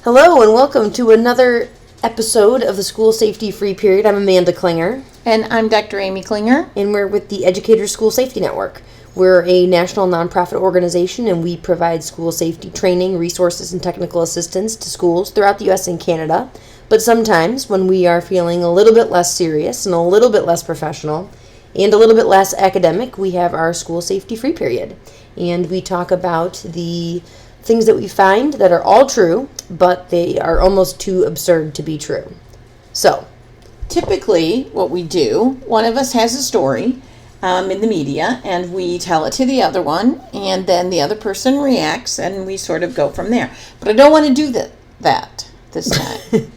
Hello and welcome to another episode of the School Safety Free Period. I'm Amanda Klinger. And I'm Dr. Amy Klinger. And we're with the Educators School Safety Network. We're a national nonprofit organization and we provide school safety training, resources, and technical assistance to schools throughout the U.S. and Canada. But sometimes when we are feeling a little bit less serious and a little bit less professional and a little bit less academic, we have our School Safety Free Period. And we talk about the things that we find that are all true, but they are almost too absurd to be true. So, typically what we do, one of us has a story in the media, and we tell it to the other one, and then the other person reacts, and we sort of go from there. But I don't want to do that this time.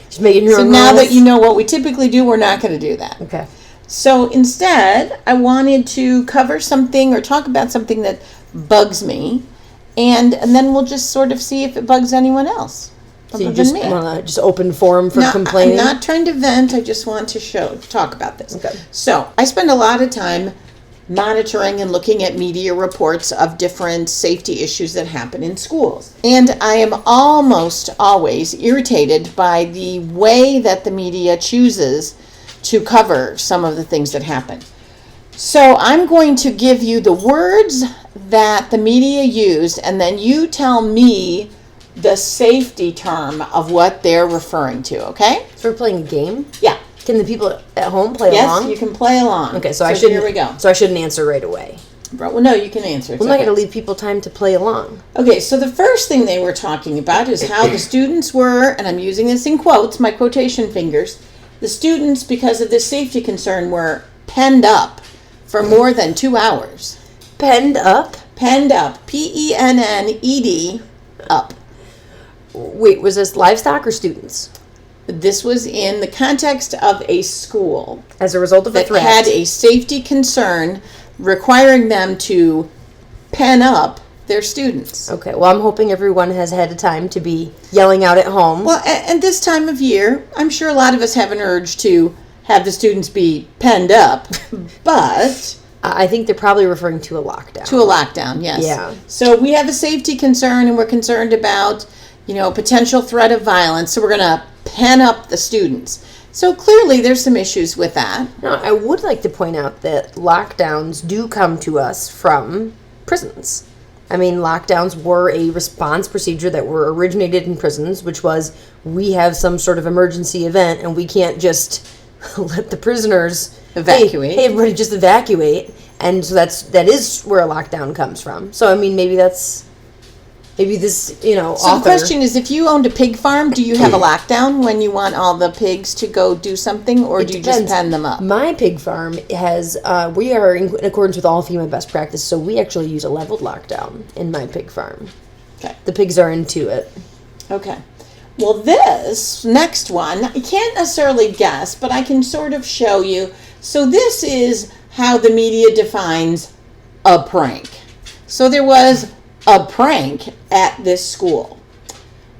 Just making your so own now rules. that you know what we typically do, we're not going to do that. Okay. So instead, I wanted to cover something or talk about something that bugs me, and then we'll just sort of see if it bugs anyone else. So you just want to just open forum for No, complaining? I'm not trying to vent. I just want to talk about this. Okay. So I spend a lot of time monitoring and looking at media reports of different safety issues that happen in schools. And I am almost always irritated by the way that the media chooses to cover some of the things that happen. So I'm going to give you the words that the media used, and then you tell me the safety term of what they're referring to, okay? So we're playing a game? Yeah. Can the people at home play Yes, along? you can play along. Okay, so I shouldn't. Here we go. So I shouldn't answer right away. Well, no, you can answer. It's I'm not okay. going to leave people time to play along. Okay, so the first thing they were talking about is how the students were, and I'm using this in quotes, my quotation fingers, the students, because of this safety concern, were penned up for more than 2 hours. Penned up? Penned up. P-E-N-N-E-D, up. Wait, was this livestock or students? This was in the context of a school As a result of a that threat? had a safety concern requiring them to pen up their students. Okay, well, I'm hoping everyone has had a time to be yelling out at home. Well, and this time of year, I'm sure a lot of us have an urge to have the students be penned up, but I think they're probably referring to a lockdown. to a lockdown, yes. Yeah. So we have a safety concern, and we're concerned about, potential threat of violence, so we're going to pen up the students. So clearly there's some issues with that. Now, I would like to point out that lockdowns do come to us from prisons. I mean, lockdowns were a response procedure that were originated in prisons, which was we have some sort of emergency event and we can't just let the prisoners Evacuate. Hey, everybody just evacuate. And so that is where a lockdown comes from. So, I mean, maybe this, So author. the question is, if you owned a pig farm, do you have a lockdown when you want all the pigs to go do something, or do you just pen them up? My pig farm has, we are in accordance with all FEMA best practice, so we actually use a leveled lockdown in my pig farm. Okay. The pigs are into it. Okay. Well, this next one, I can't necessarily guess, but I can sort of show you. So this is how the media defines a prank. So there was a prank at this school.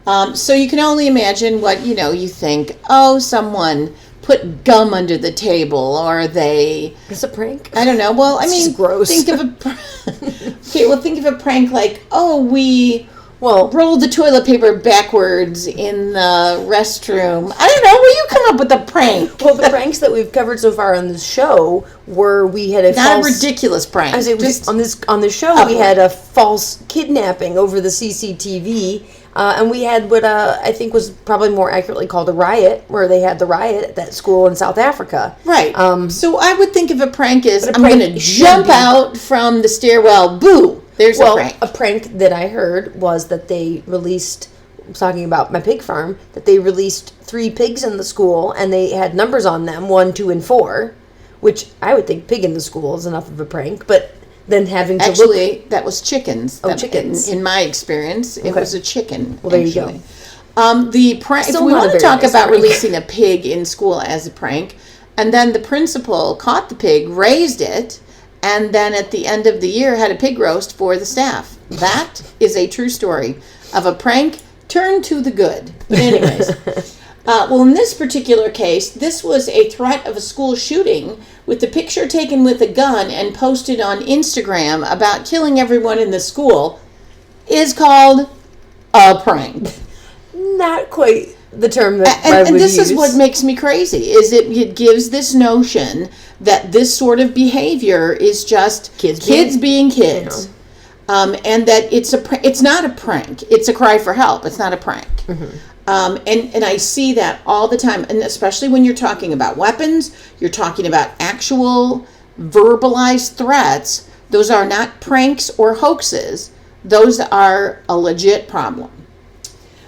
So you can only imagine what, you think, someone put gum under the table, or they... It's a prank? I don't know. Well, I mean, just gross. think of think of a prank like, we rolled the toilet paper backwards in the restroom. I don't know. Will you come up with a prank? Well, the pranks that we've covered so far on this show were we had a Not a ridiculous prank. I say Just on this show we had a false kidnapping over the CCTV, and we had what I think was probably more accurately called a riot, where they had the riot at that school in South Africa. right. So I would think of a prank as But a I'm prank going to should jump be- out from the stairwell. Boo! There's a prank. A prank that I heard was that they released, talking about my pig farm, that they released 3 pigs in the school, and they had numbers on them, 1, 2, and 4, which I would think pig in the school is enough of a prank, but then having to Actually, that was chickens. Chickens. In my experience, it was a chicken. Well, there you go. The prank. If Still we not a want to very talk nice about prank. releasing a pig in school as a prank, and then the principal caught the pig, raised it, and then at the end of the year had a pig roast for the staff. That is a true story of a prank turned to the good. But anyways, in this particular case, this was a threat of a school shooting with the picture taken with a gun and posted on Instagram about killing everyone in the school is called a prank. not quite the term that I and would this use. is what makes me crazy, is it gives this notion that this sort of behavior is just kids being kids. You know. And that it's not a prank. It's a cry for help. It's not a prank. And I see that all the time, and especially when you're talking about weapons, you're talking about actual verbalized threats. Those are not pranks or hoaxes. Those are a legit problem.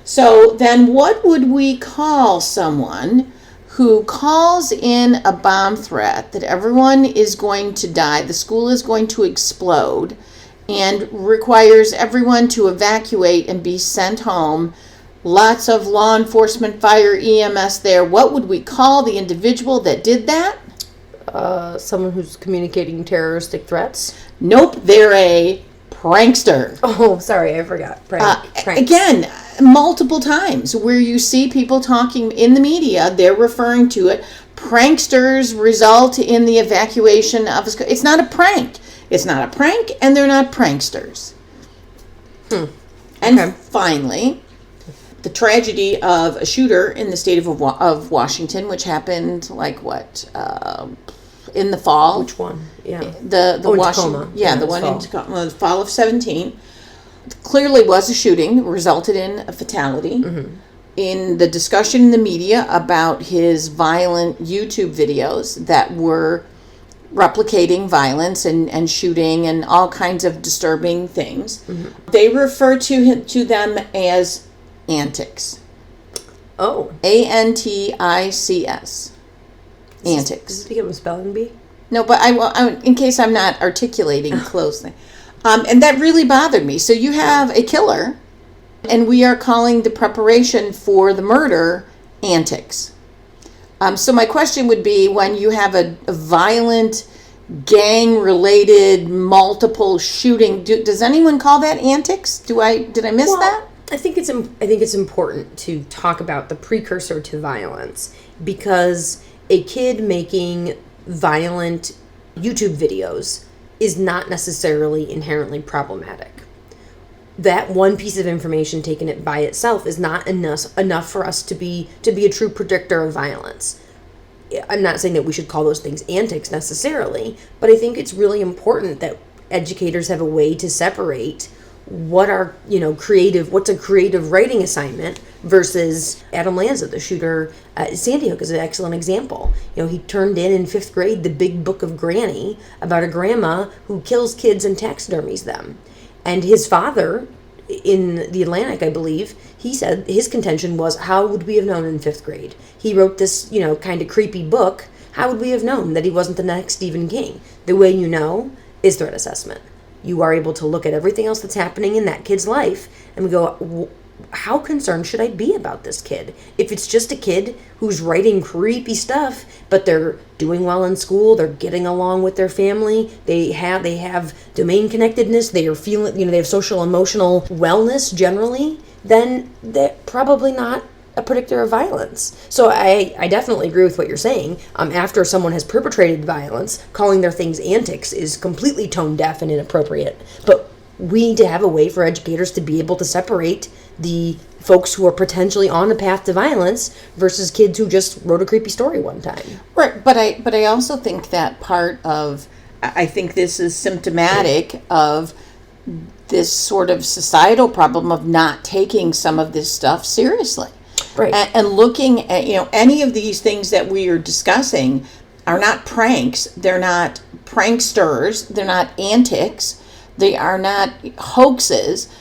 So then what would we call someone who calls in a bomb threat that everyone is going to die, the school is going to explode, and requires everyone to evacuate and be sent home? Lots of law enforcement, fire, EMS there. What would we call the individual that did that? Someone who's communicating terroristic threats. Nope, they're a prankster. Oh, sorry, I forgot. Pranks. Again, multiple times where you see people talking in the media, they're referring to it. Pranksters result in the evacuation of a school. It's not a prank. It's not a prank, and they're not pranksters. And finally, the tragedy of a shooter in the state of Washington, which happened in the fall. Which one? Yeah. The Washington, Tacoma. yeah, the one in Tacoma, the fall of 17. Clearly was a shooting, resulted in a fatality. In the discussion in the media about his violent YouTube videos that were replicating violence and shooting and all kinds of disturbing things, they refer to them as antics. Oh. ANTICS. Antics. Does it begin with spelling bee? No, but I in case I'm not articulating closely. And that really bothered me. So you have a killer, and we are calling the preparation for the murder antics. So my question would be, when you have a violent, gang-related, multiple shooting, does anyone call that antics? Did I miss that? I think it's important to talk about the precursor to violence, because a kid making violent YouTube videos is not necessarily inherently problematic. That one piece of information taken it by itself is not enough for us to be a true predictor of violence. I'm not saying that we should call those things antics necessarily, but I think it's really important that educators have a way to separate what's a creative writing assignment versus Adam Lanza, the shooter at Sandy Hook, is an excellent example. He turned in 5th grade the big book of Granny about a grandma who kills kids and taxidermies them. And his father, in the Atlantic, I believe, he said his contention was, how would we have known in 5th grade? He wrote this, kind of creepy book. How would we have known that he wasn't the next Stephen King? The way you know is threat assessment. You are able to look at everything else that's happening in that kid's life and go, how concerned should I be about this kid? If it's just a kid who's writing creepy stuff, but they're doing well in school, they're getting along with their family, they have domain connectedness, they are feeling, they have social emotional wellness generally, then they're probably not a predictor of violence. So I definitely agree with what you're saying. After someone has perpetrated violence, calling their things antics is completely tone deaf and inappropriate. But we need to have a way for educators to be able to separate the folks who are potentially on a path to violence versus kids who just wrote a creepy story one time. Right, but I also think that I think this is symptomatic of this sort of societal problem of not taking some of this stuff seriously. Right. And looking at, any of these things that we are discussing are not pranks. They're not pranksters. They're not antics. They are not hoaxes.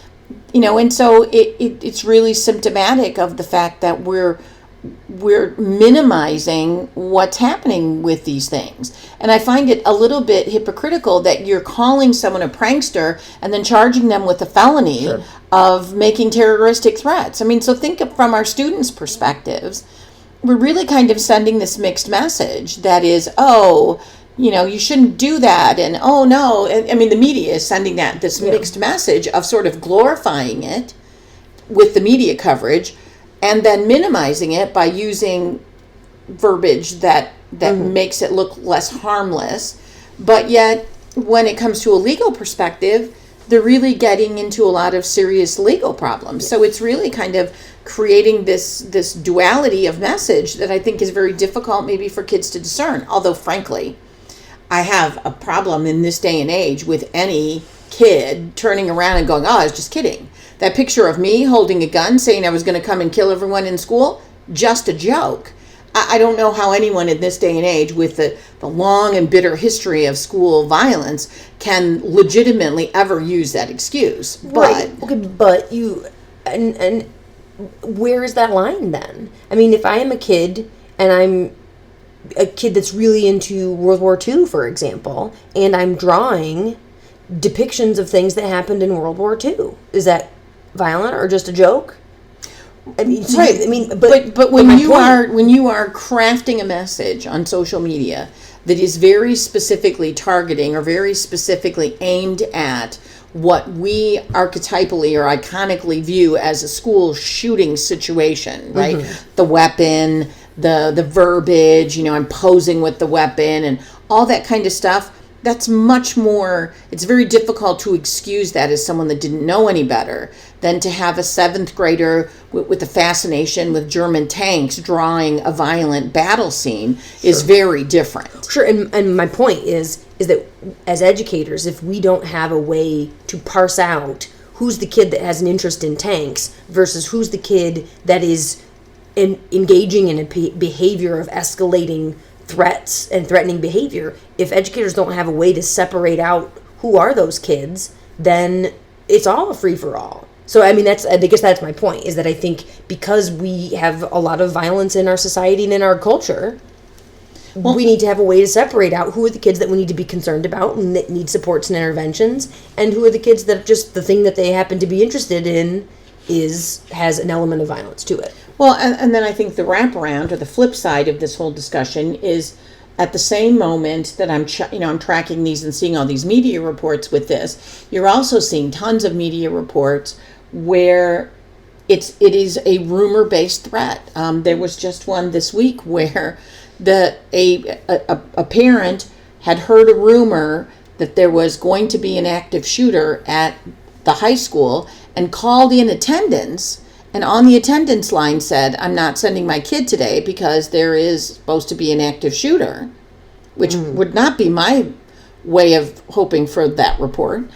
And so it's really symptomatic of the fact that we're minimizing what's happening with these things. And I find it a little bit hypocritical that you're calling someone a prankster and then charging them with a felony of making terroristic threats. I mean, so think from our students' perspectives, we're really kind of sending this mixed message that is, you shouldn't do that, and oh no. I mean, the media is sending this mixed message of sort of glorifying it with the media coverage, and then minimizing it by using verbiage that makes it look less harmless. But yet, when it comes to a legal perspective, they're really getting into a lot of serious legal problems. So it's really kind of creating this duality of message that I think is very difficult maybe for kids to discern. Although, frankly, I have a problem in this day and age with any kid turning around and going, oh, I was just kidding. That picture of me holding a gun saying I was going to come and kill everyone in school, just a joke. I don't know how anyone in this day and age with the long and bitter history of school violence can legitimately ever use that excuse. Right. Okay, but you, and where is that line then? I mean, if I am a kid and I'm a kid that's really into World War II, for example, and I'm drawing depictions of things that happened in World War II, is that violent or just a joke? I mean, so right. But when you are crafting a message on social media that is very specifically targeting or very specifically aimed at what we archetypally or iconically view as a school shooting situation, right? Mm-hmm. The weapon, the verbiage, I'm posing with the weapon and all that kind of stuff. That's much more, it's very difficult to excuse that as someone that didn't know any better than to have a 7th grader with a fascination with German tanks drawing a violent battle scene. Sure. Is very different. Sure, and my point is that as educators, if we don't have a way to parse out who's the kid that has an interest in tanks versus who's the kid that is engaging in a behavior of escalating threats and threatening behavior, if educators don't have a way to separate out who are those kids, then it's all a free-for-all. So, I mean, I guess that's my point, is that I think because we have a lot of violence in our society and in our culture, we need to have a way to separate out who are the kids that we need to be concerned about and that need supports and interventions, and who are the kids that just the thing that they happen to be interested in has an element of violence to it. Well, and then I think the wraparound or the flip side of this whole discussion is at the same moment that I'm tracking these and seeing all these media reports with this, you're also seeing tons of media reports where it is a rumor-based threat. There was just one this week where a parent had heard a rumor that there was going to be an active shooter at the high school and called in attendance, and on the attendance line said, I'm not sending my kid today because there is supposed to be an active shooter, which would not be my way of hoping for that report.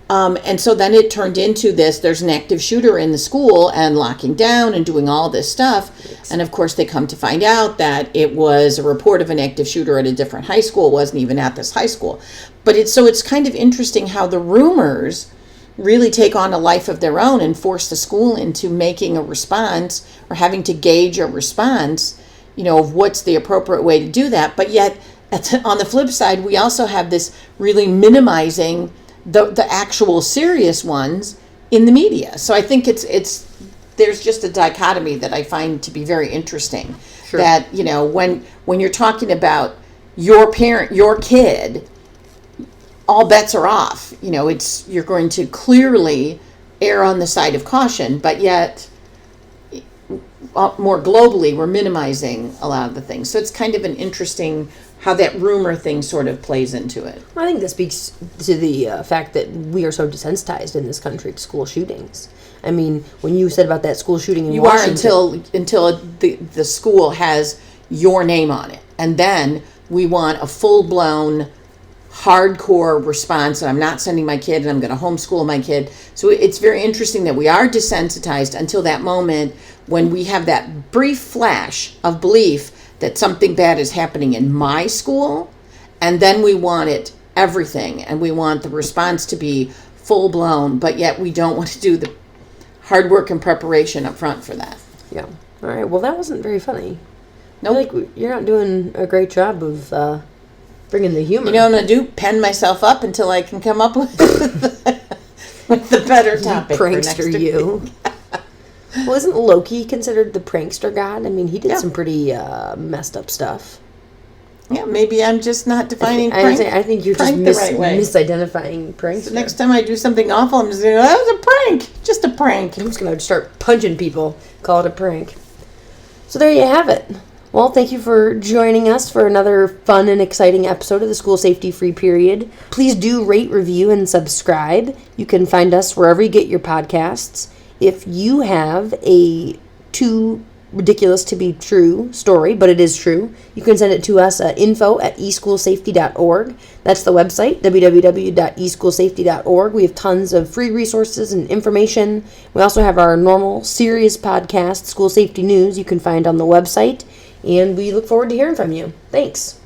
And so then it turned into this, there's an active shooter in the school and locking down and doing all this stuff. Yes. And of course they come to find out that it was a report of an active shooter at a different high school. It wasn't even at this high school. But it's kind of interesting how the rumors really take on a life of their own and force the school into making a response or having to gauge a response, of what's the appropriate way to do that. But yet, on the flip side, we also have this really minimizing the actual serious ones in the media. So I think there's just a dichotomy that I find to be very interesting. Sure. That, when you're talking about your parent, your kid, all bets are off. You're going to clearly err on the side of caution, but yet more globally, we're minimizing a lot of the things. So it's kind of an interesting how that rumor thing sort of plays into it. I think that speaks to the fact that we are so desensitized in this country to school shootings. I mean, when you said about that school shooting in Washington, until the school has your name on it, and then we want a full-blown hardcore response, and I'm not sending my kid and I'm going to homeschool my kid. So it's very interesting that we are desensitized until that moment when we have that brief flash of belief that something bad is happening in my school, and then we want it everything, and we want the response to be full blown, but yet we don't want to do the hard work and preparation up front for that. Yeah. All right. Well, that wasn't very funny. No, nope. You're not doing a great job of bringing the humor. You know what I'm going to do? Pen myself up until I can come up with the better topic. Prankster, you. Well, isn't Loki considered the prankster god? I mean, he did some pretty messed up stuff. Yeah, maybe I'm just not defining prank. I think you're just misidentifying prankster. So next time I do something awful, I'm just going to go, that was a prank. Just a prank. I'm just going to start punching people. Call it a prank. So there you have it. Well, thank you for joining us for another fun and exciting episode of the School Safety Free Period. Please do rate, review, and subscribe. You can find us wherever you get your podcasts. If you have a too ridiculous to be true story, but it is true, you can send it to us at info@eschoolsafety.org. That's the website, www.eschoolsafety.org. We have tons of free resources and information. We also have our normal, serious podcast, School Safety News, you can find on the website. And we look forward to hearing from you. Thanks.